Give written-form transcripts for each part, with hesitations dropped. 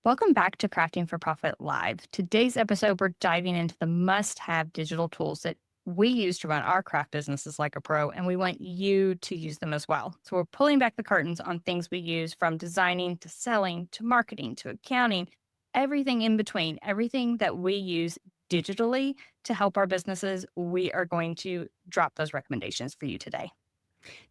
Welcome back to Crafting for Profit Live. Today's episode, we're diving into the must have digital tools that we use to run our craft businesses like a pro, and we want you to use them as well. So, we're pulling back the curtains on things we use from designing to selling to marketing to accounting, everything in between, everything that we use digitally to help our businesses. We are going to drop those recommendations for you today.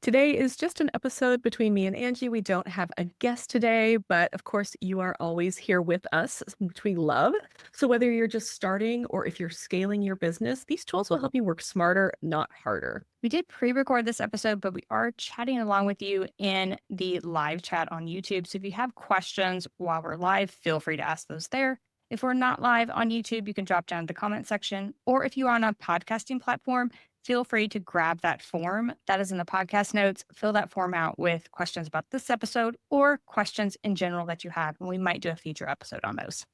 Today is just an episode between me and Angie. We don't have a guest today, but of course, you are always here with us, which we love. So, whether you're just starting or if you're scaling your business, these tools will help you work smarter, not harder. We did pre record this episode, but we are chatting along with you in the live chat on YouTube. So if you have questions while we're live, feel free to ask those there. If we're not live on YouTube, you can drop down the comment section. Or if you are on a podcasting platform, feel free to grab that form that is in the podcast notes. Fill that form out with questions about this episode or questions in general that you have. And we might do a future episode on those.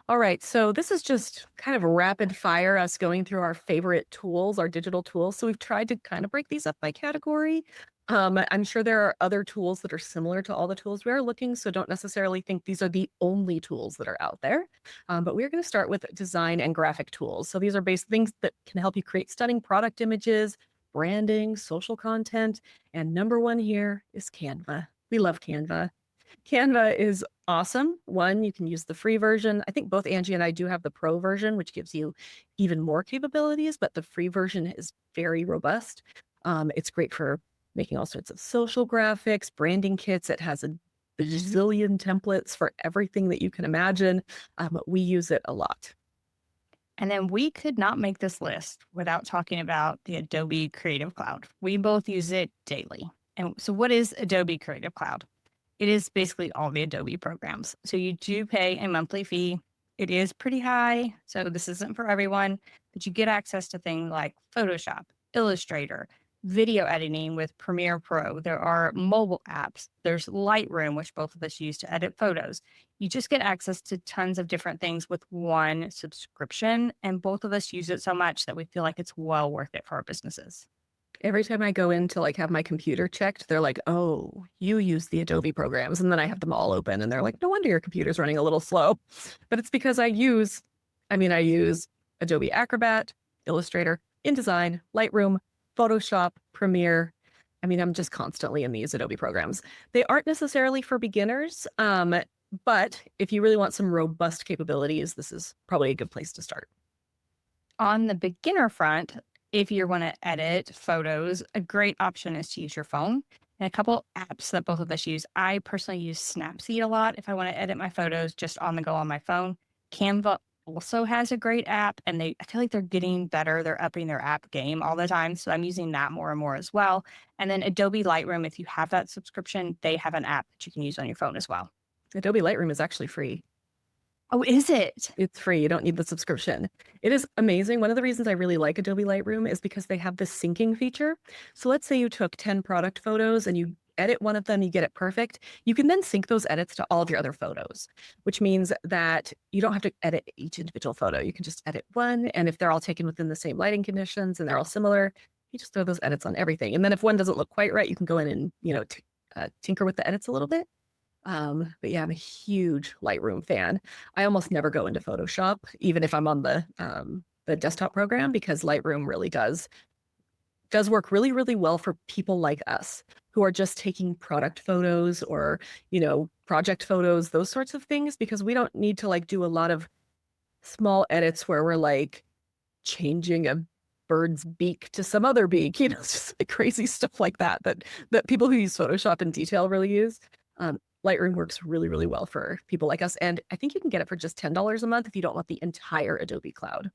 All right. So, this is just kind of rapid fire, us going through our favorite tools, our digital tools. So, we've tried to kind of break these up by category. I'm sure there are other tools that are similar to all the tools we are looking. So, don't necessarily think these are the only tools that are out there. But we're going to start with design and graphic tools. So, these are based things that can help you create stunning product images, branding, social content. And number one here is Canva. We love Canva. Canva is awesome. One, you can use the free version. I think both Angie and I do have the pro version, which gives you even more capabilities, but the free version is very robust. It's great for making all sorts of social graphics, branding kits. It has a bazillion templates for everything that you can imagine. We use it a lot. And then we could not make this list without talking about the Adobe Creative Cloud. We both use it daily. And so, what is Adobe Creative Cloud? It is basically all the Adobe programs. So, you do pay a monthly fee. It is pretty high. So, this isn't for everyone, but you get access to things like Photoshop, Illustrator, video editing with Premiere Pro. There are mobile apps. There's Lightroom, which both of us use to edit photos. You just get access to tons of different things with one subscription. And both of us use it so much that we feel like it's well worth it for our businesses. Every time I go in to like have my computer checked, they're like, "Oh, you use the Adobe programs." And then I have them all open and they're like, "No wonder your computer's running a little slow." But it's because I use Adobe Acrobat, Illustrator, InDesign, Lightroom, Photoshop, Premiere. I'm just constantly in these Adobe programs. They aren't necessarily for beginners, but if you really want some robust capabilities, this is probably a good place to start. On the beginner front, if you want to edit photos, a great option is to use your phone. And a couple apps that both of us use. I personally use Snapseed a lot if I want to edit my photos just on the go on my phone. Canva also has a great app, and I feel like they're getting better. They're upping their app game all the time. So I'm using that more and more as well. And then Adobe Lightroom, if you have that subscription, they have an app that you can use on your phone as well. Adobe Lightroom is actually free. Oh, is it? It's free. You don't need the subscription. It is amazing. One of the reasons I really like Adobe Lightroom is because they have this syncing feature. So let's say you took 10 product photos and you edit one of them, you get it perfect. You can then sync those edits to all of your other photos, which means that you don't have to edit each individual photo. You can just edit one. And if they're all taken within the same lighting conditions and they're all similar, you just throw those edits on everything. And then if one doesn't look quite right, you can go in and, tinker with the edits a little bit. But yeah, I'm a huge Lightroom fan. I almost never go into Photoshop, even if I'm on the desktop program, because Lightroom really does work really, really well for people like us who are just taking product photos or, project photos, those sorts of things, because we don't need to like do a lot of small edits where we're like changing a bird's beak to some other beak, it's just like crazy stuff like that people who use Photoshop in detail really use. Lightroom works really, really well for people like us. And I think you can get it for just $10 a month if you don't want the entire Adobe cloud.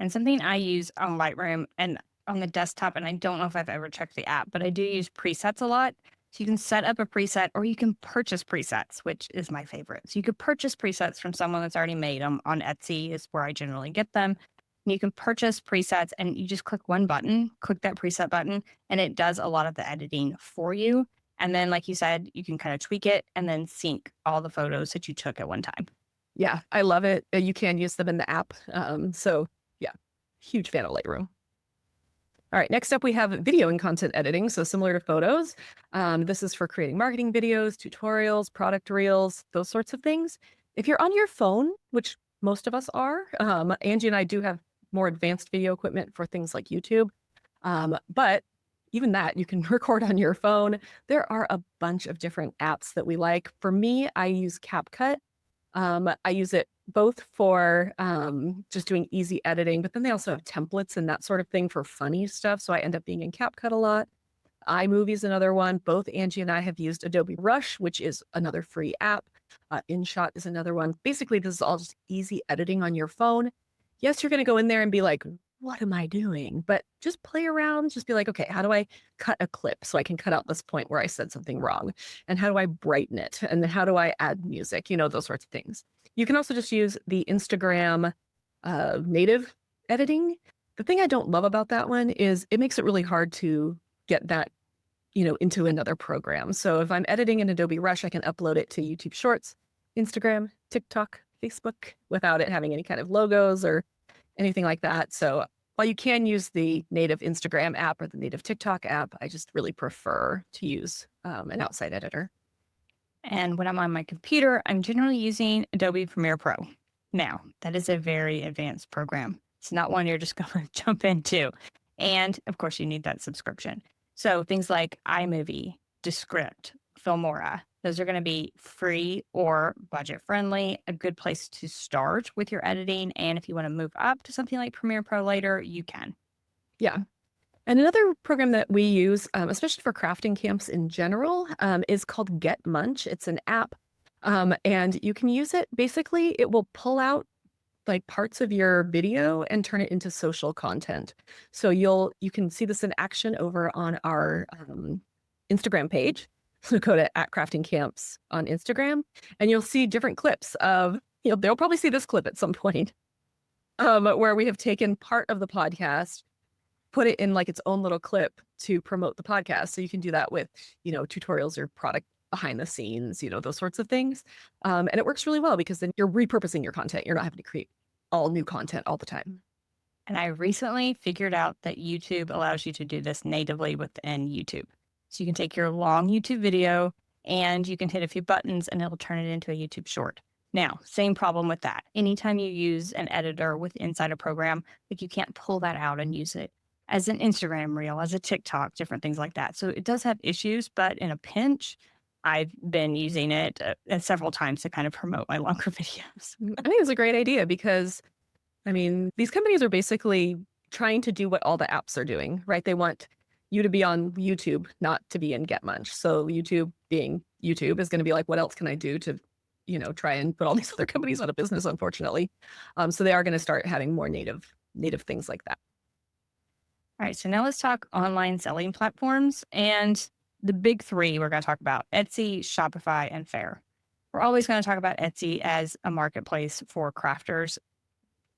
And something I use on Lightroom and on the desktop, and I don't know if I've ever checked the app, but I do use presets a lot. So you can set up a preset or you can purchase presets, which is my favorite. So you could purchase presets from someone that's already made them on Etsy is where I generally get them. And you can purchase presets and you just click one button, click that preset button, and it does a lot of the editing for you. And then, like you said, you can kind of tweak it and then sync all the photos that you took at one time. Yeah, I love it. You can use them in the app. So yeah, huge fan of Lightroom. All right, next up we have video and content editing. So similar to photos, this is for creating marketing videos, tutorials, product reels, those sorts of things. If you're on your phone, which most of us are, Angie and I do have more advanced video equipment for things like YouTube. But even that, you can record on your phone. There are a bunch of different apps that we like. For me, I use CapCut. I use it both for just doing easy editing, but then they also have templates and that sort of thing for funny stuff. So I end up being in CapCut a lot. iMovie is another one. Both Angie and I have used Adobe Rush, which is another free app. InShot is another one. Basically, this is all just easy editing on your phone. Yes, you're going to go in there and be like, what am I doing? But just play around, just be like, okay, how do I cut a clip so I can cut out this point where I said something wrong? And how do I brighten it? And then how do I add music? Those sorts of things. You can also just use the Instagram native editing. The thing I don't love about that one is it makes it really hard to get that, into another program. So if I'm editing in Adobe Rush, I can upload it to YouTube Shorts, Instagram, TikTok, Facebook without it having any kind of logos or anything like that. So while you can use the native Instagram app or the native TikTok app, I just really prefer to use an outside editor. And when I'm on my computer, I'm generally using Adobe Premiere Pro. Now, that is a very advanced program. It's not one you're just going to jump into. And of course, you need that subscription. So things like iMovie, Descript, Filmora, those are going to be free or budget friendly, a good place to start with your editing. And if you want to move up to something like Premiere Pro later, you can. Yeah. And another program that we use, especially for crafting camps in general, is called Get Munch. It's an app, and you can use it. Basically, it will pull out like parts of your video and turn it into social content. So you can see this in action over on our Instagram page. So go to @craftingcamps on Instagram, and you'll see different clips of, they'll probably see this clip at some point, where we have taken part of the podcast, put it in like its own little clip to promote the podcast. So you can do that with, tutorials or product behind the scenes, those sorts of things. And it works really well because then you're repurposing your content. You're not having to create all new content all the time. And I recently figured out that YouTube allows you to do this natively within YouTube. So you can take your long YouTube video and you can hit a few buttons and it'll turn it into a YouTube short. Now, same problem with that. Anytime you use an editor with inside a program, like you can't pull that out and use it as an Instagram reel, as a TikTok, different things like that. So it does have issues, but in a pinch, I've been using it several times to kind of promote my longer videos. I think it's a great idea because, these companies are basically trying to do what all the apps are doing, right? They want you to be on YouTube, not to be in Get Munch. So YouTube being YouTube is going to be like, what else can I do to, try and put all these other companies out of business, unfortunately. So they are going to start having more native things like that. All right, so now let's talk online selling platforms. And the big three we're going to talk about: Etsy, Shopify, and Faire. We're always going to talk about Etsy as a marketplace for crafters.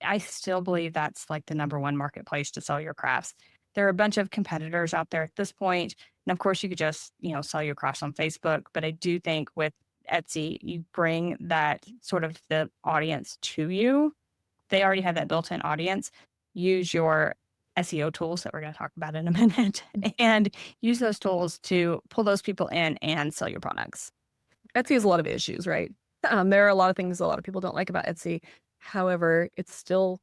I still believe that's like the number one marketplace to sell your crafts. There are a bunch of competitors out there at this point. And of course, you could just, sell your crafts on Facebook. But I do think with Etsy, you bring that sort of the audience to you. They already have that built-in audience. Use your SEO tools that we're going to talk about in a minute and use those tools to pull those people in and sell your products. Etsy has a lot of issues, right? There are a lot of things a lot of people don't like about Etsy. However, it's still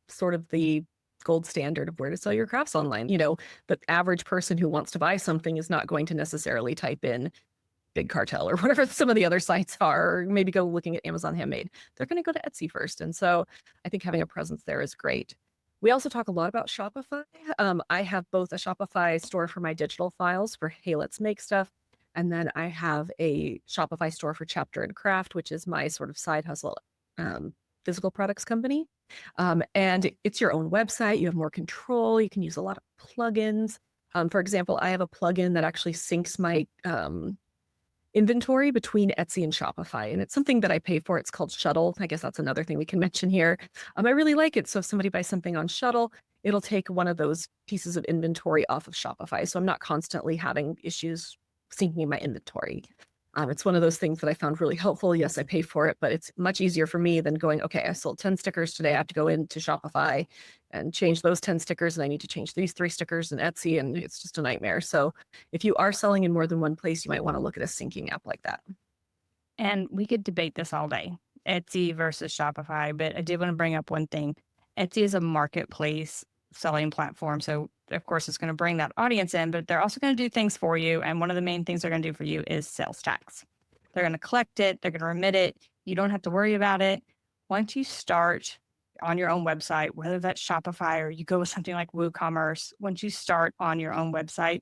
sort of the gold standard of where to sell your crafts online. The average person who wants to buy something is not going to necessarily type in Big Cartel or whatever some of the other sites are, or maybe go looking at Amazon Handmade. They're going to go to Etsy first. And so I think having a presence there is great. We also talk a lot about Shopify. I have both a Shopify store for my digital files for Hey Let's Make Stuff. And then I have a Shopify store for Chapter and Craft, which is my sort of side hustle physical products company. And it's your own website. You have more control. You can use a lot of plugins. For example, I have a plugin that actually syncs my inventory between Etsy and Shopify. And it's something that I pay for. It's called Shuttle. I guess that's another thing we can mention here. I really like it. So if somebody buys something on Shuttle, it'll take one of those pieces of inventory off of Shopify. So I'm not constantly having issues syncing my inventory. It's one of those things that I found really helpful. Yes, I pay for it, but it's much easier for me than going, okay, I sold 10 stickers today. I have to go into Shopify and change those 10 stickers, and I need to change these 3 stickers in Etsy, and it's just a nightmare. So if you are selling in more than one place, you might want to look at a syncing app like that. And we could debate this all day, Etsy versus Shopify, but I did want to bring up one thing. Etsy is a marketplace selling platform. So, of course, it's going to bring that audience in, but they're also going to do things for you. And one of the main things they're going to do for you is sales tax. They're going to collect it, they're going to remit it. You don't have to worry about it. Once you start on your own website, whether that's Shopify or you go with something like WooCommerce, once you start on your own website,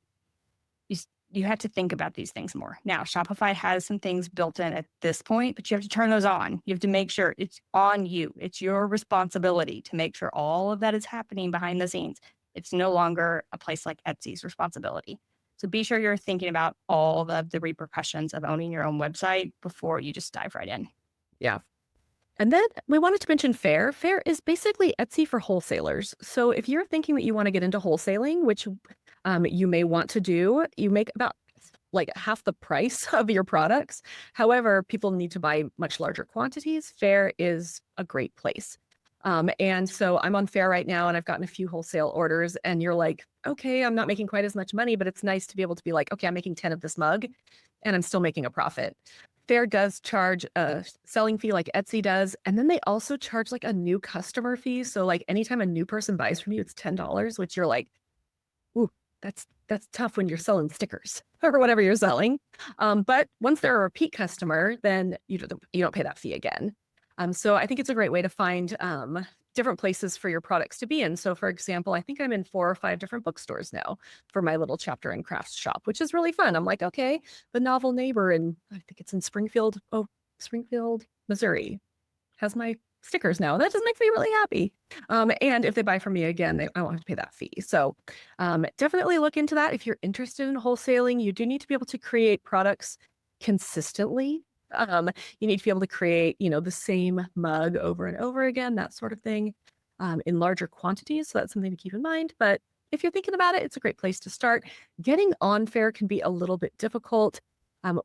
you have to think about these things more. Now, Shopify has some things built in at this point, but you have to turn those on. You have to make sure it's on you. It's your responsibility to make sure all of that is happening behind the scenes. It's no longer a place like Etsy's responsibility. So be sure you're thinking about all of the repercussions of owning your own website before you just dive right in. Yeah. And then we wanted to mention Fair. Fair is basically Etsy for wholesalers. So if you're thinking that you want to get into wholesaling, which you may want to do, you make about like half the price of your products. However, people need to buy much larger quantities. Fair is a great place. And so I'm on Fair right now, and I've gotten a few wholesale orders, and you're like, okay, I'm not making quite as much money, but it's nice to be able to be like, okay, I'm making 10 of this mug and I'm still making a profit. Fair does charge a selling fee like Etsy does. And then they also charge like a new customer fee. So like anytime a new person buys from you, it's $10, which you're like, ooh, that's tough when you're selling stickers or whatever you're selling. But once they're a repeat customer, then you don't pay that fee again. So I think it's a great way to find different places for your products to be in. So for example, I think I'm in 4 or 5 different bookstores now for my little chapter and crafts shop, which is really fun. I'm like, okay, the Novel Neighbor, and I think it's in Springfield, Missouri, has my stickers now. That just makes me really happy. And if they buy from me again, I won't have to pay that fee. So definitely look into that. If you're interested in wholesaling, you do need to be able to create products consistently. You need to be able to create, the same mug over and over again, that sort of thing, in larger quantities. So that's something to keep in mind. But if you're thinking about it, it's a great place to start. Getting on Fair can be a little bit difficult.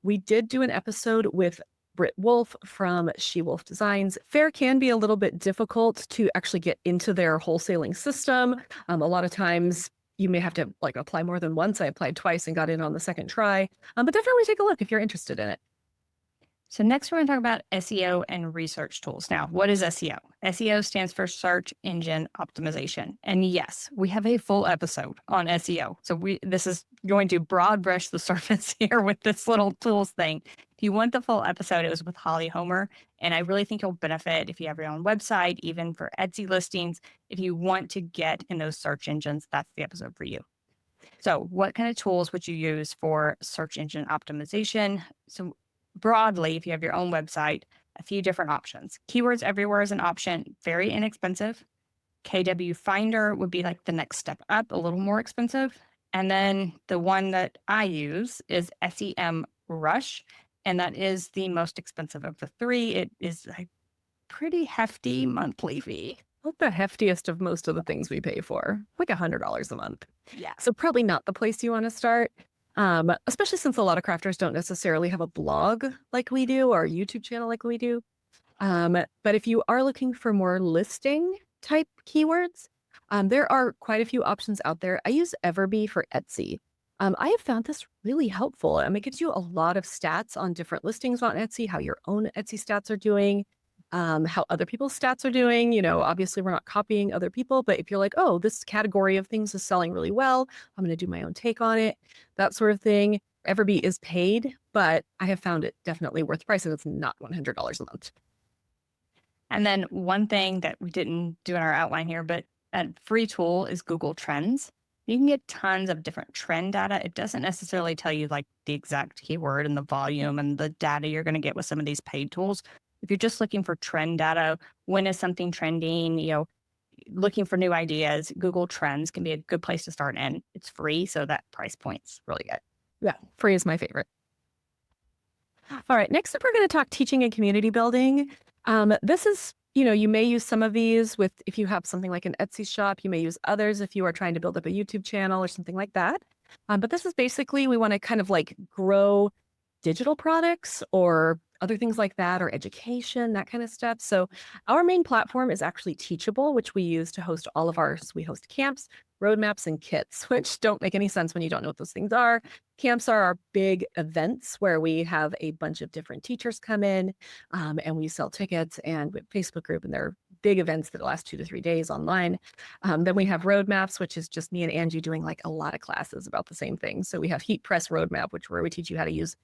We did do an episode with Britt Wolf from She Wolf Designs. Fair can be a little bit difficult to actually get into their wholesaling system. A lot of times you may have to like apply more than once. I applied twice and got in on the second try. But definitely take a look if you're interested in it. So next we're going to talk about SEO and research tools. Now, what is SEO? SEO stands for search engine optimization. And yes, we have a full episode on SEO. So this is going to broad brush the surface here with this little tools thing. If you want the full episode, it was with Holly Homer. And I really think you'll benefit if you have your own website, even for Etsy listings. If you want to get in those search engines, that's the episode for you. So what kind of tools would you use for search engine optimization? So broadly, if you have your own website, a few different options. Keywords Everywhere is an option, very inexpensive. KW Finder would be like the next step up, a little more expensive. And then the one that I use is SEM Rush, and that is the most expensive of the 3. It is a pretty hefty monthly fee. Like the heftiest of most of the things we pay for, like $100 a month. Yeah. So probably not the place you want to start. Especially since a lot of crafters don't necessarily have a blog like we do or a YouTube channel like we do. But if you are looking for more listing type keywords, there are quite a few options out there. I use Everbee for Etsy. I have found this really helpful. It gives you a lot of stats on different listings on Etsy, how your own Etsy stats are doing, how other people's stats are doing. Obviously we're not copying other people, but if you're like, oh, this category of things is selling really well, I'm going to do my own take on it, that sort of thing. Everbee is paid, but I have found it definitely worth the price, and it's not $100 a month. And then one thing that we didn't do in our outline here, but a free tool is Google Trends. You can get tons of different trend data. It doesn't necessarily tell you like the exact keyword and the volume and the data you're going to get with some of these paid tools. If you're just looking for trend data, when is something trending, looking for new ideas, Google Trends can be a good place to start. And it's free, so that price point's really good. Yeah, free is my favorite. All right, next up, we're going to talk teaching and community building. This is, you may use some of these if you have something like an Etsy shop. You may use others if you are trying to build up a YouTube channel or something like that. But this is basically, we want to kind of like grow digital products or other things like that, or education, that kind of stuff. So our main platform is actually Teachable, which we use to host all of ours. We host camps, roadmaps, and kits, which don't make any sense when you don't know what those things are. Camps are our big events where we have a bunch of different teachers come in, and we sell tickets, and we have a Facebook group, and they're big events that last 2 to 3 days online. Then we have roadmaps, which is just me and Angie doing like a lot of classes about the same thing. So we have Heat Press Roadmap, which where we teach you how to use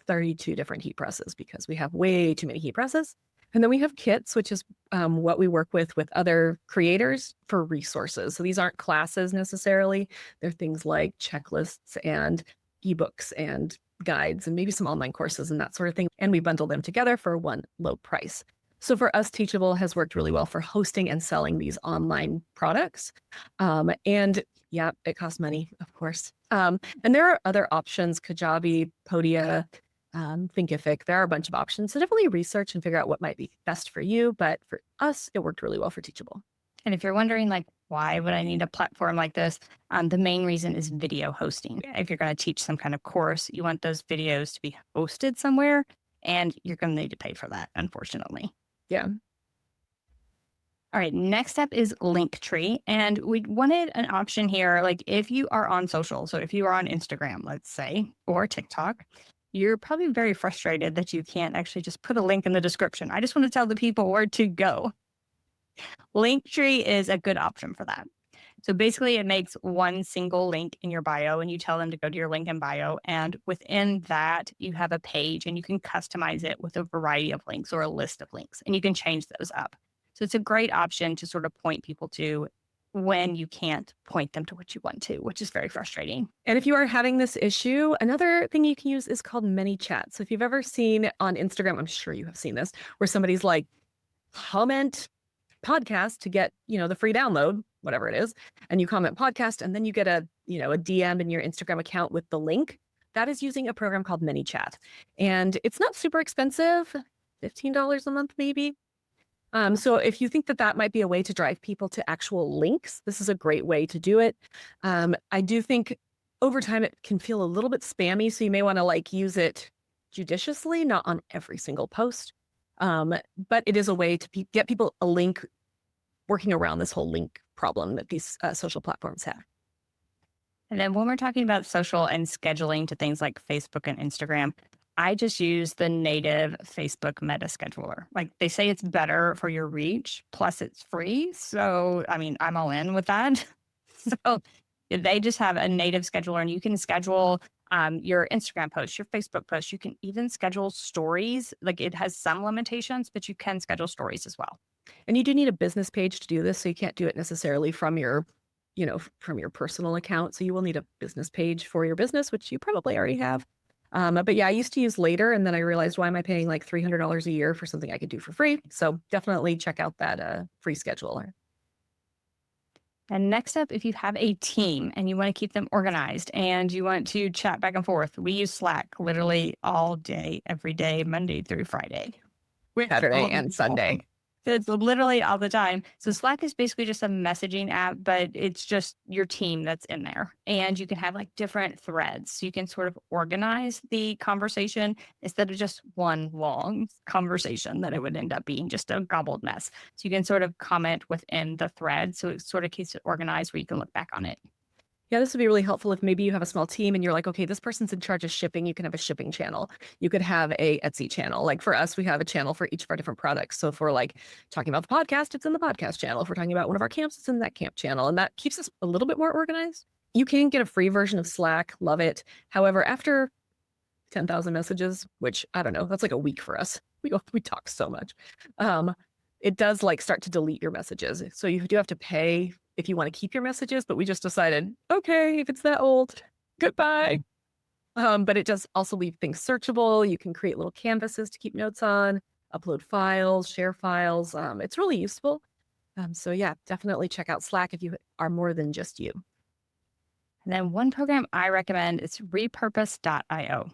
32 different heat presses because we have way too many heat presses. And then we have kits, which is what we work with other creators for resources. So these aren't classes necessarily. They're things like checklists and ebooks and guides and maybe some online courses and that sort of thing. And we bundle them together for one low price. So for us, Teachable has worked really well for hosting and selling these online products. And yeah, it costs money, of course. And there are other options, Kajabi, Podia, Thinkific. There are a bunch of options. So definitely research and figure out what might be best for you. But for us, it worked really well for Teachable. And if you're wondering, like, why would I need a platform like this? The main reason is video hosting. If you're going to teach some kind of course, you want those videos to be hosted somewhere, and you're going to need to pay for that, unfortunately. Yeah. All right, next up is Linktree. And we wanted an option here. Like if you are on social, so if you are on Instagram, let's say, or TikTok, you're probably very frustrated that you can't actually just put a link in the description. I just want to tell the people where to go. Linktree is a good option for that. So basically, it makes one single link in your bio, and you tell them to go to your link in bio. And within that, you have a page, and you can customize it with a variety of links or a list of links, and you can change those up. So it's a great option to sort of point people to when you can't point them to what you want to, which is very frustrating. And if you are having this issue, another thing you can use is called ManyChat. So if you've ever seen on Instagram, I'm sure you have seen this, where somebody's like, comment podcast to get, the free download, whatever it is, and you comment podcast, and then you get a DM in your Instagram account with the link. That is using a program called ManyChat. And it's not super expensive, $15 a month maybe. So if you think that might be a way to drive people to actual links, this is a great way to do it. I do think over time it can feel a little bit spammy, so you may want to use it judiciously, not on every single post. But it is a way to get people a link, working around this whole link problem that these social platforms have. And then when we're talking about social and scheduling to things like Facebook and Instagram, I just use the native Facebook meta scheduler. Like they say it's better for your reach, plus it's free. So, I mean, I'm all in with that. So they just have a native scheduler, and you can schedule your Instagram posts, your Facebook posts. You can even schedule stories. Like it has some limitations, but you can schedule stories as well. And you do need a business page to do this. So you can't do it necessarily from your personal account. So you will need a business page for your business, which you probably already have. But yeah, I used to use Later, and then I realized, why am I paying like $300 a year for something I could do for free? So definitely check out that free scheduler. And next up, if you have a team and you want to keep them organized and you want to chat back and forth, we use Slack literally all day, every day, Monday through Friday. Saturday and Sunday. It's literally all the time. So Slack is basically just a messaging app, but it's just your team that's in there. And you can have like different threads. So you can sort of organize the conversation instead of just one long conversation that it would end up being just a gobbled mess. So you can sort of comment within the thread. So it sort of keeps it organized where you can look back on it. Yeah, this would be really helpful if maybe you have a small team and you're like, okay, this person's in charge of shipping. You can have a shipping channel. You could have a Etsy channel. Like for us, we have a channel for each of our different products. So if we're like talking about the podcast, it's in the podcast channel. If we're talking about one of our camps, it's in that camp channel. And that keeps us a little bit more organized. You can get a free version of Slack. Love it. However, after 10,000 messages, which I don't know, that's like a week for us. We talk so much. It does start to delete your messages. So you do have to pay if you want to keep your messages, but we just decided, okay, if it's that old, goodbye. But it does also leave things searchable. You can create little canvases to keep notes on, upload files, share files. It's really useful. So yeah, definitely check out Slack if you are more than just you. And then one program I recommend is repurpose.io.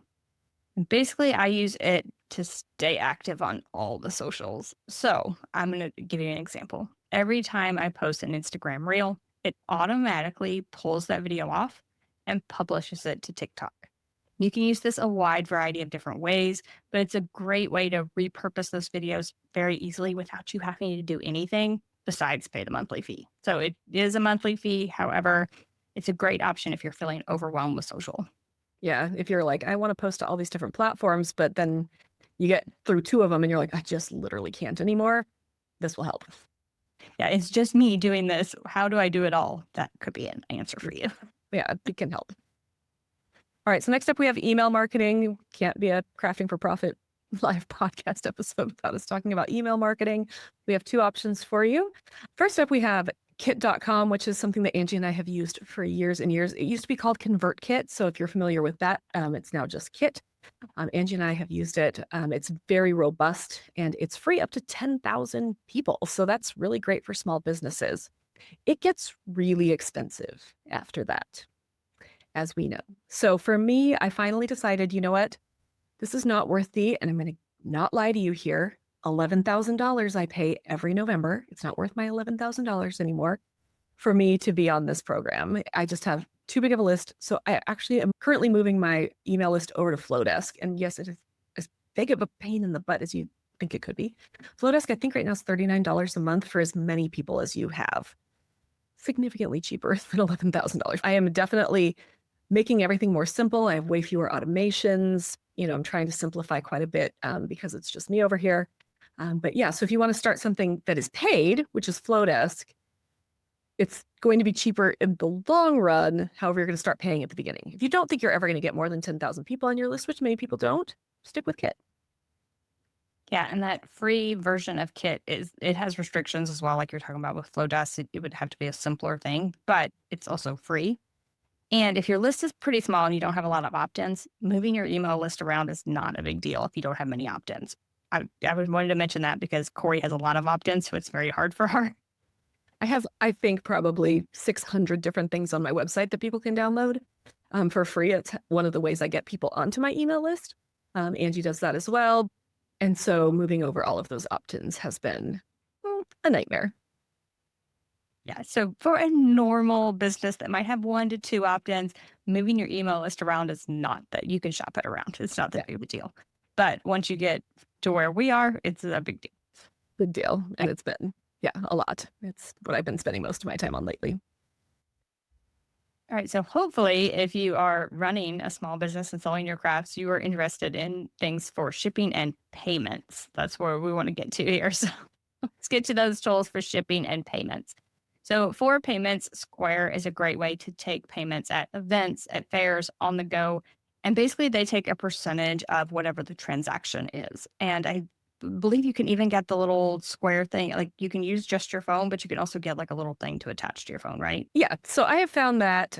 And basically, I use it to stay active on all the socials. So I'm going to give you an example. Every time I post an Instagram reel, it automatically pulls that video off and publishes it to TikTok. You can use this a wide variety of different ways, but it's a great way to repurpose those videos very easily without you having to do anything besides pay the monthly fee. So it is a monthly fee. However, it's a great option if you're feeling overwhelmed with social. Yeah, if you're like, I want to post to all these different platforms, but then you get through 2 of them and you're like, I just literally can't anymore. This will help. Yeah, it's just me doing this. How do I do it all? That could be an answer for you. Yeah, it can help. All right, so next up we have email marketing. Can't be a Crafting for Profit live podcast episode without us talking about email marketing. We have 2 options for you. First up, we have kit.com, which is something that Angie and I have used for years and years. It used to be called ConvertKit. So if you're familiar with that, it's now just Kit. Angie and I have used it. It's very robust and it's free up to 10,000 people. So that's really great for small businesses. It gets really expensive after that, as we know. So for me, I finally decided, you know what? This is not worth and I'm going to not lie to you here, $11,000 I pay every November. It's not worth my $11,000 anymore for me to be on this program. I just have too big of a list. So I actually am currently moving my email list over to Flowdesk. And yes, it is as big of a pain in the butt as you think it could be. Flowdesk, I think right now is $39 a month for as many people as you have. Significantly cheaper than $11,000. I am definitely making everything more simple. I have way fewer automations. I'm trying to simplify quite a bit because it's just me over here. But yeah, so if you want to start something that is paid, which is Flowdesk, it's going to be cheaper in the long run. However, you're going to start paying at the beginning. If you don't think you're ever going to get more than 10,000 people on your list, which many people don't, stick with Kit. Yeah, and that free version of Kit it has restrictions as well, like you're talking about with Flowdesk. It would have to be a simpler thing, but it's also free. And if your list is pretty small and you don't have a lot of opt-ins, moving your email list around is not a big deal if you don't have many opt-ins. I wanted to mention that because Corey has a lot of opt-ins, so it's very hard for her. I have, I think, probably 600 different things on my website that people can download for free. It's one of the ways I get people onto my email list. Angie does that as well. And so moving over all of those opt-ins has been a nightmare. Yeah. So for a normal business that might have 1 to 2 opt-ins, moving your email list around is not that you can shop it around. It's not that big of a deal. But once you get to where we are, it's a big deal. Big deal. And it's been, a lot. It's what I've been spending most of my time on lately. All right. So hopefully, if you are running a small business and selling your crafts, you are interested in things for shipping and payments. That's where we want to get to here. So let's get to those tools for shipping and payments. So for payments, Square is a great way to take payments at events, at fairs, on the go. And basically, they take a percentage of whatever the transaction is. And I believe you can even get the little Square thing. Like you can use just your phone, but you can also get like a little thing to attach to your phone, right? Yeah. So I have found that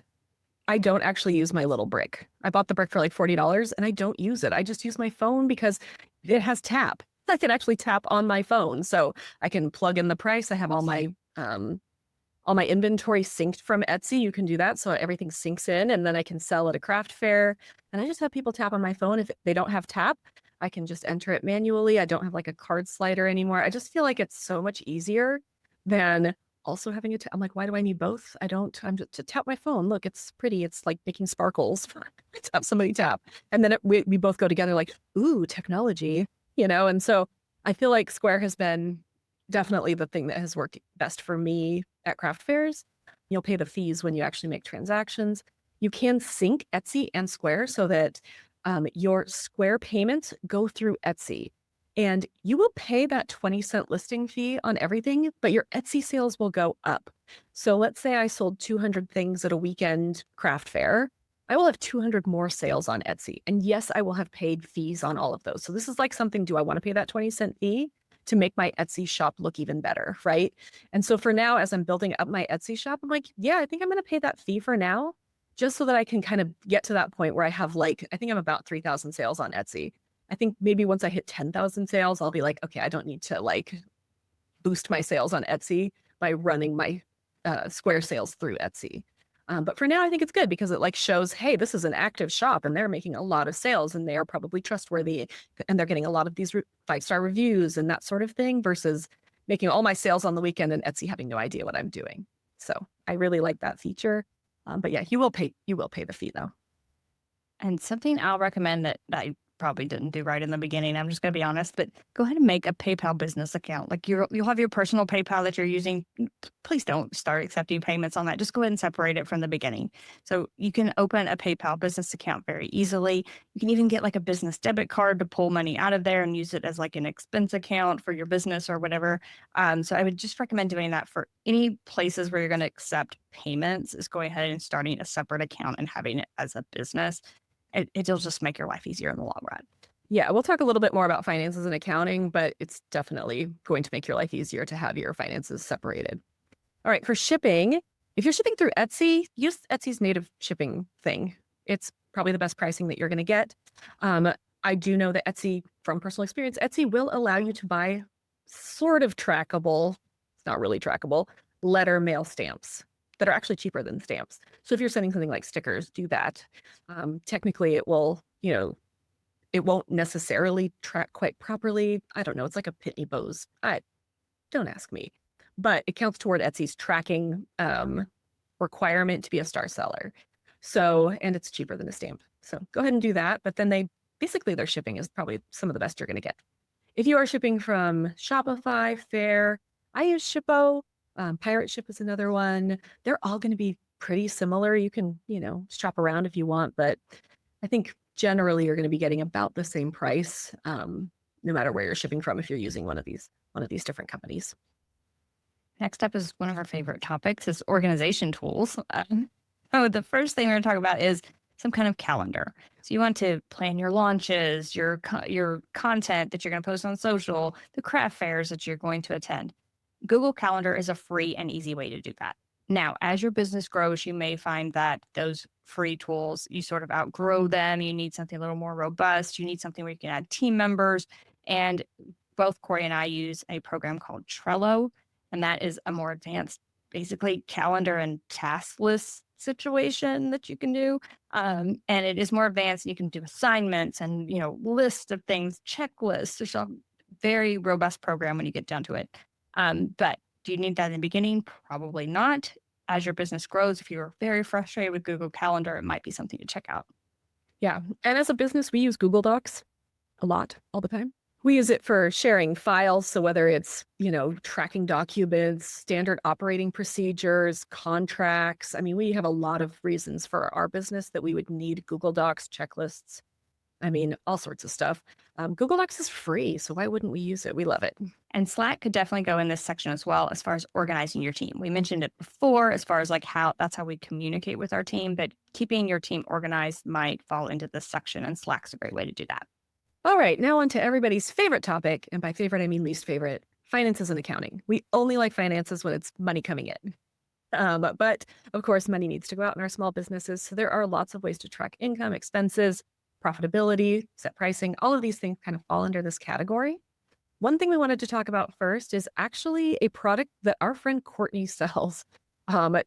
I don't actually use my little brick. I bought the brick for like $40 and I don't use it. I just use my phone because it has tap. I can actually tap on my phone. So I can plug in the price. I have all my inventory synced from Etsy. You can do that. So everything syncs in and then I can sell at a craft fair. And I just have people tap on my phone. If they don't have tap, I can just enter it manually. I don't have like a card slider anymore. I just feel like it's so much easier than also having I'm like, why do I need both? I'm just to tap my phone. Look, it's pretty. It's like making sparkles. Tap somebody tap. And then we both go together like, ooh, technology, And so I feel like Square has been definitely the thing that has worked best for me at craft fairs. You'll pay the fees when you actually make transactions. You can sync Etsy and Square so that your Square payments go through Etsy. And you will pay that 20-cent listing fee on everything, but your Etsy sales will go up. So let's say I sold 200 things at a weekend craft fair. I will have 200 more sales on Etsy. And yes, I will have paid fees on all of those. So this is like something, do I want to pay that 20-cent fee to make my Etsy shop look even better, right? And so for now, as I'm building up my Etsy shop, I'm like, yeah, I think I'm going to pay that fee for now, just so that I can kind of get to that point where I have I think I'm about 3,000 sales on Etsy. I think maybe once I hit 10,000 sales, I'll be like, okay, I don't need to boost my sales on Etsy by running my Square sales through Etsy. But for now, I think it's good because it shows, hey, this is an active shop and they're making a lot of sales and they are probably trustworthy and they're getting a lot of these 5-star reviews and that sort of thing versus making all my sales on the weekend and Etsy having no idea what I'm doing. So I really like that feature. But yeah, you will pay the fee though. And something I'll recommend that I probably didn't do right in the beginning, I'm just going to be honest, but go ahead and make a PayPal business account. Like you'll have your personal PayPal that you're using. Please don't start accepting payments on that. Just go ahead and separate it from the beginning. So you can open a PayPal business account very easily. You can even get like a business debit card to pull money out of there and use it as like an expense account for your business or whatever. So I would just recommend doing that for any places where you're going to accept payments, is going ahead and starting a separate account and having it as a business. It'll just make your life easier in the long run. Yeah, we'll talk a little bit more about finances and accounting, but it's definitely going to make your life easier to have your finances separated. All right, for shipping, if you're shipping through Etsy, use Etsy's native shipping thing. It's probably the best pricing that you're going to get. I do know that Etsy, from personal experience, Etsy will allow you to buy sort of trackable, it's not really trackable, letter mail stamps that are actually cheaper than stamps. So if you're sending something like stickers, do that. Technically, it will, it won't necessarily track quite properly. I don't know. It's like a Pitney Bowes. Don't ask me, but it counts toward Etsy's tracking requirement to be a star seller. So, and it's cheaper than a stamp. So go ahead and do that. But then their shipping is probably some of the best you're going to get. If you are shipping from Shopify, Faire, I use Shippo. Pirate Ship is another one. They're all going to be pretty similar. You can, shop around if you want, but I think generally you're going to be getting about the same price, no matter where you're shipping from if you're using one of these different companies. Next up is one of our favorite topics, is organization tools. The first thing we're going to talk about is some kind of calendar. So you want to plan your launches, your content that you're going to post on social, the craft fairs that you're going to attend. Google Calendar is a free and easy way to do that. Now, as your business grows, you may find that those free tools, you sort of outgrow them. You need something a little more robust. You need something where you can add team members. And both Corey and I use a program called Trello, and that is a more advanced, basically calendar and task list situation that you can do. And it is more advanced. You can do assignments and, list of things, checklists. There's a very robust program when you get down to it. But do you need that in the beginning? Probably not. As your business grows, if you're very frustrated with Google Calendar, it might be something to check out. Yeah. And as a business, we use Google Docs a lot, all the time. We use it for sharing files. So whether it's, tracking documents, standard operating procedures, contracts, we have a lot of reasons for our business that we would need Google Docs, checklists. All sorts of stuff. Google Docs is free, so why wouldn't we use it? We love it. And Slack could definitely go in this section as well, as far as organizing your team. We mentioned it before, as far as that's how we communicate with our team, but keeping your team organized might fall into this section, and Slack's a great way to do that. All right, now on to everybody's favorite topic, and by favorite, I mean least favorite, finances and accounting. We only like finances when it's money coming in. But of course, money needs to go out in our small businesses, so there are lots of ways to track income, expenses, profitability, set pricing. All of these things kind of fall under this category. One thing we wanted to talk about first is actually a product that our friend Courtney sells.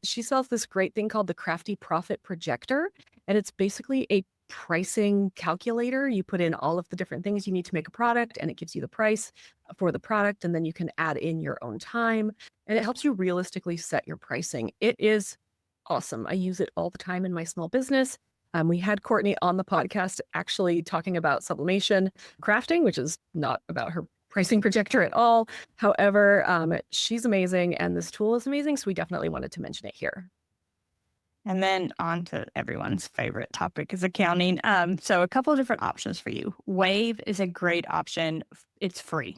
She sells this great thing called the Crafty Profit Projector, and it's basically a pricing calculator. You put in all of the different things you need to make a product, and it gives you the price for the product, and then you can add in your own time, and it helps you realistically set your pricing. It is awesome. I use it all the time in my small business. We had Courtney on the podcast actually talking about sublimation crafting, which is not about her pricing projector at all. However, she's amazing and this tool is amazing. So we definitely wanted to mention it here. And then on to everyone's favorite topic is accounting. So a couple of different options for you. Wave is a great option. It's free.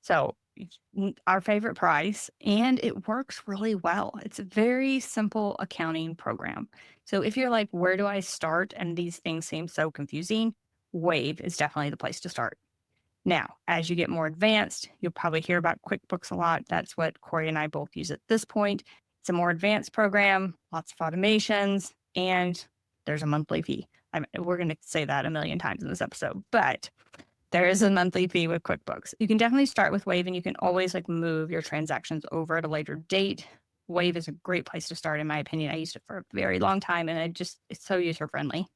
So our favorite price, and it works really well. It's a very simple accounting program. So if you're like, where do I start? And these things seem so confusing, Wave is definitely the place to start. Now, as you get more advanced, you'll probably hear about QuickBooks a lot. That's what Corey and I both use at this point. It's a more advanced program, lots of automations, and there's a monthly fee. We're going to say that a million times in this episode, but there is a monthly fee with QuickBooks. You can definitely start with Wave, and you can always move your transactions over at a later date. Wave is a great place to start, in my opinion. I used it for a very long time, and it's so user-friendly.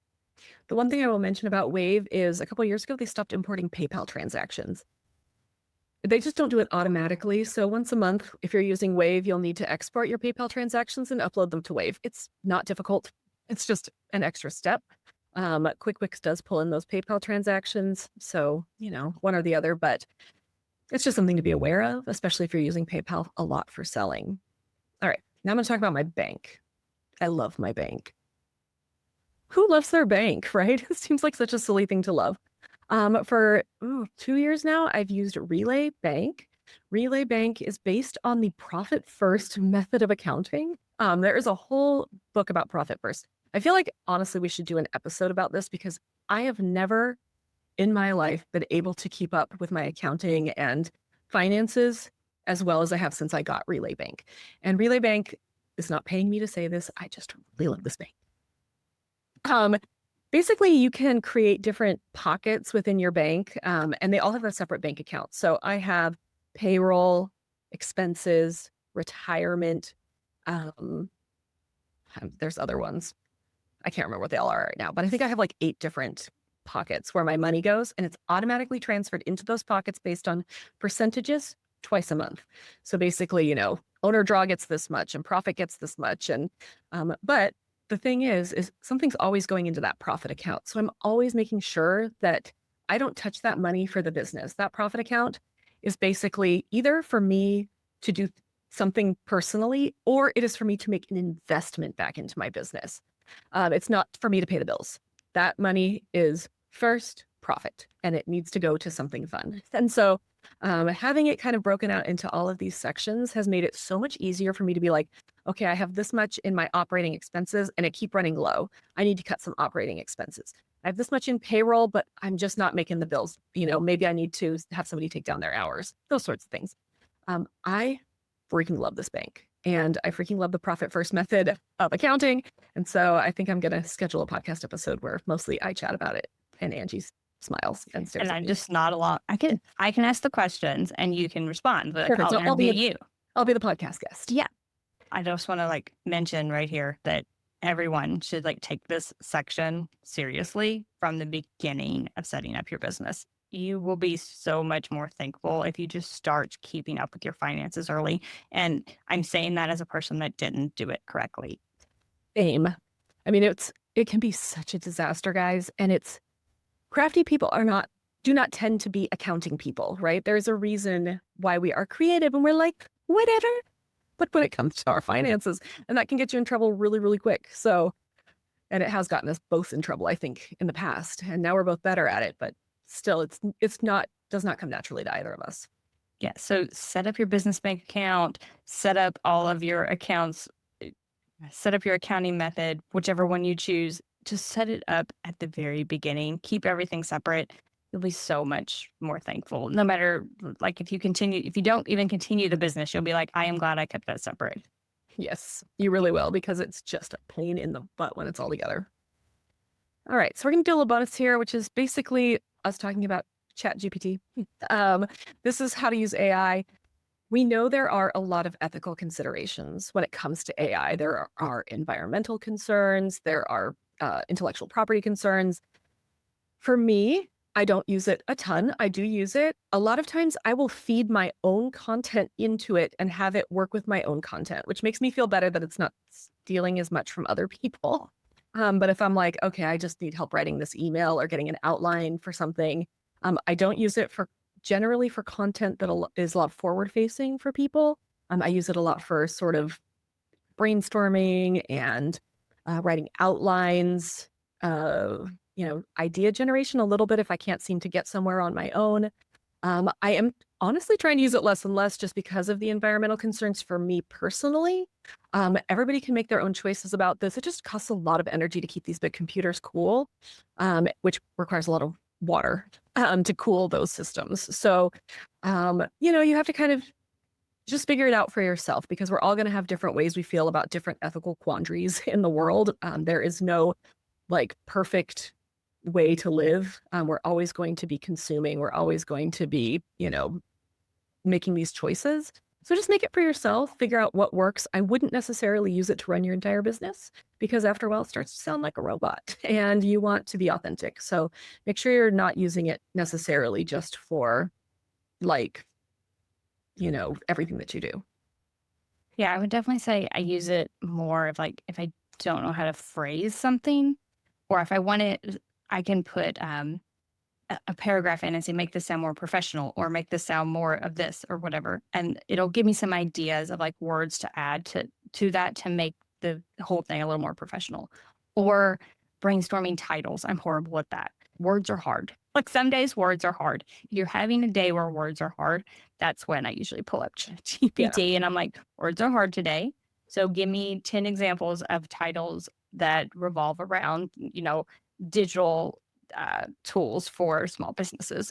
The one thing I will mention about Wave is a couple of years ago, they stopped importing PayPal transactions. They just don't do it automatically. So once a month, if you're using Wave, you'll need to export your PayPal transactions and upload them to Wave. It's not difficult. It's just an extra step. QuickBooks does pull in those PayPal transactions. So, one or the other, but it's just something to be aware of, especially if you're using PayPal a lot for selling. All right. Now I'm going to talk about my bank. I love my bank. Who loves their bank, right? It seems like such a silly thing to love. For 2 years now, I've used Relay Bank. Relay Bank is based on the Profit First method of accounting. There is a whole book about Profit First. I feel like, honestly, we should do an episode about this because I have never in my life been able to keep up with my accounting and finances as well as I have since I got Relay Bank. And Relay Bank is not paying me to say this. I just really love this bank. Basically, you can create different pockets within your bank, and they all have a separate bank account. So I have payroll, expenses, retirement. There's other ones. I can't remember what they all are right now, but I think I have like 8 different pockets where my money goes, and it's automatically transferred into those pockets based on percentages twice a month. So basically, owner draw gets this much and profit gets this much. And but the thing is something's always going into that profit account. So I'm always making sure that I don't touch that money for the business. That profit account is basically either for me to do something personally, or it is for me to make an investment back into my business. It's not for me to pay the bills. That money is first profit, and it needs to go to something fun. And so having it kind of broken out into all of these sections has made it so much easier for me to be like, okay, I have this much in my operating expenses and it keep running low. I need to cut some operating expenses. I have this much in payroll, but I'm just not making the bills. Maybe I need to have somebody take down their hours, those sorts of things. I freaking love this bank, and I freaking love the Profit First method of accounting. And so I think I'm going to schedule a podcast episode where mostly I chat about it and Angie smiles and stares And at I'm me. just not along. I can ask the questions and you can respond, but Perfect. So I'll be you. I'll be the podcast guest. Yeah. I just want to mention right here that everyone should take this section seriously from the beginning of setting up your business. You will be so much more thankful if you just start keeping up with your finances early. And I'm saying that as a person that didn't do it correctly. Same. I mean, it can be such a disaster, guys. And crafty people do not tend to be accounting people, right? There's a reason why we are creative and we're like, whatever. But when it comes to our finances, and that can get you in trouble really, really quick. So, and it has gotten us both in trouble, I think, in the past. And now we're both better at it, but still does not come naturally to either of us. Yeah. So set up your business bank account, set up all of your accounts, set up your accounting method, whichever one you choose. Just set it up at the very beginning. Keep everything separate. You'll be so much more thankful. No matter if you don't even continue the business, you'll be like, I am glad I kept that separate. Yes, you really will, because it's just a pain in the butt when it's all together. All right, so we're going to do a little bonus here, which is basically us talking about ChatGPT. This is how to use AI. We know there are a lot of ethical considerations when it comes to AI. There are environmental concerns. There are intellectual property concerns. For me, I don't use it a ton. I do use it. A lot of times I will feed my own content into it and have it work with my own content, which makes me feel better that it's not stealing as much from other people. But if I'm like, okay, I just need help writing this email or getting an outline for something, I don't use it generally for content that is a lot forward facing for people. I use it a lot for sort of brainstorming and writing outlines, idea generation a little bit if I can't seem to get somewhere on my own. I am honestly trying to use it less and less just because of the environmental concerns for me personally. Everybody can make their own choices about this. It just costs a lot of energy to keep these big computers cool, which requires a lot of water to cool those systems. So, you have to kind of just figure it out for yourself, because we're all going to have different ways we feel about different ethical quandaries in the world. There is no perfect way to live. We're always going to be consuming. We're always going to be, making these choices. So just make it for yourself, figure out what works. I wouldn't necessarily use it to run your entire business, because after a while it starts to sound like a robot and you want to be authentic. So make sure you're not using it necessarily just for everything that you do. Yeah, I would definitely say I use it more if I don't know how to phrase something. Or if I want it, I can put a paragraph in and say, make this sound more professional or make this sound more of this or whatever. And it'll give me some ideas of like words to add to that to make the whole thing a little more professional. Or brainstorming titles. I'm horrible at that. Words are hard. Like some days words are hard. If you're having a day where words are hard, that's when I usually pull up Yeah. GPT and I'm like, words are hard today. So give me 10 examples of titles that revolve around, digital tools for small businesses.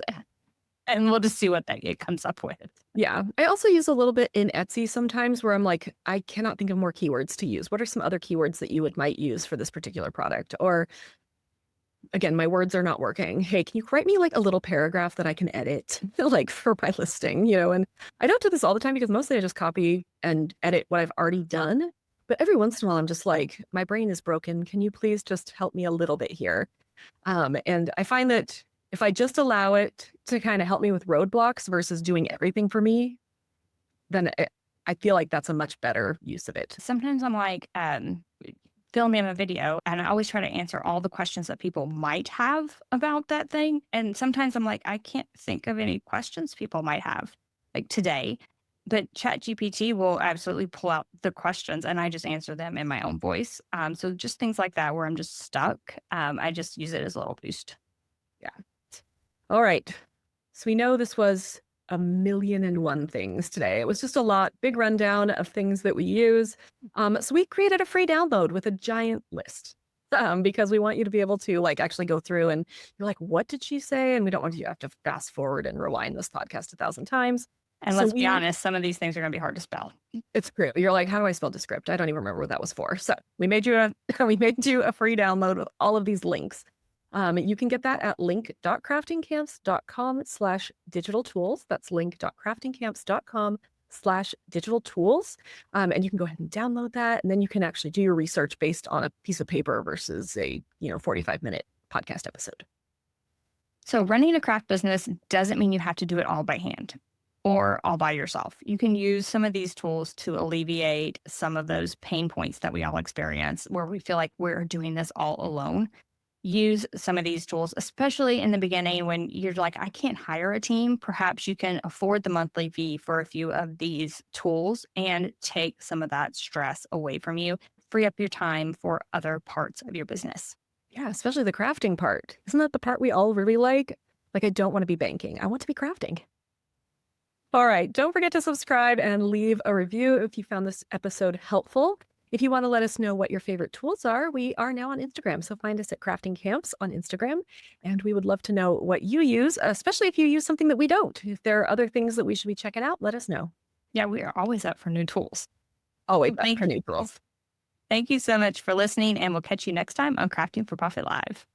And we'll just see what it comes up with. Yeah. I also use a little bit in Etsy sometimes where I'm like, I cannot think of more keywords to use. What are some other keywords that you might use for this particular product? Or again, my words are not working. Hey, can you write me like a little paragraph that I can edit like for my listing, and I don't do this all the time because mostly I just copy and edit what I've already done. But every once in a while, I'm just like, my brain is broken. Can you please just help me a little bit here? And I find that if I just allow it to kind of help me with roadblocks versus doing everything for me, then I feel like that's a much better use of it. Sometimes I'm like, filming a video and I always try to answer all the questions that people might have about that thing. And sometimes I'm like, I can't think of any questions people might have like today. But ChatGPT will absolutely pull out the questions and I just answer them in my own voice. So just things like that where I'm just stuck. I just use it as a little boost. Yeah. All right. So we know this was a million and one things today. It was just a lot, big rundown of things that we use. So we created a free download with a giant list because we want you to be able to like actually go through and you're like, what did she say? And we don't want you to have to fast forward and rewind this podcast 1,000 times. And So let's be honest, some of these things are going to be hard to spell. It's great. You're like, how do I spell Descript? I don't even remember what that was for. So we made you a free download with all of these links. You can get that at link.craftingcamps.com/digital tools. That's link.craftingcamps.com/digital tools. And you can go ahead and download that. And then you can actually do your research based on a piece of paper versus a 45-minute podcast episode. So running a craft business doesn't mean you have to do it all by hand or all by yourself. You can use some of these tools to alleviate some of those pain points that we all experience where we feel like we're doing this all alone. Use some of these tools, especially in the beginning when you're like, I can't hire a team. Perhaps you can afford the monthly fee for a few of these tools and take some of that stress away from you, free up your time for other parts of your business. Yeah, especially the crafting part. Isn't that the part we all really like? Like, I don't want to be banking. I want to be crafting. All right. Don't forget to subscribe and leave a review if you found this episode helpful. If you want to let us know what your favorite tools are, we are now on Instagram. So find us at Crafting Camps on Instagram. And we would love to know what you use, especially if you use something that we don't. If there are other things that we should be checking out, let us know. Yeah, we are always up for new tools. Always up Thank for you. new tools. Thank you so much for listening, and we'll catch you next time on Crafting for Profit Live.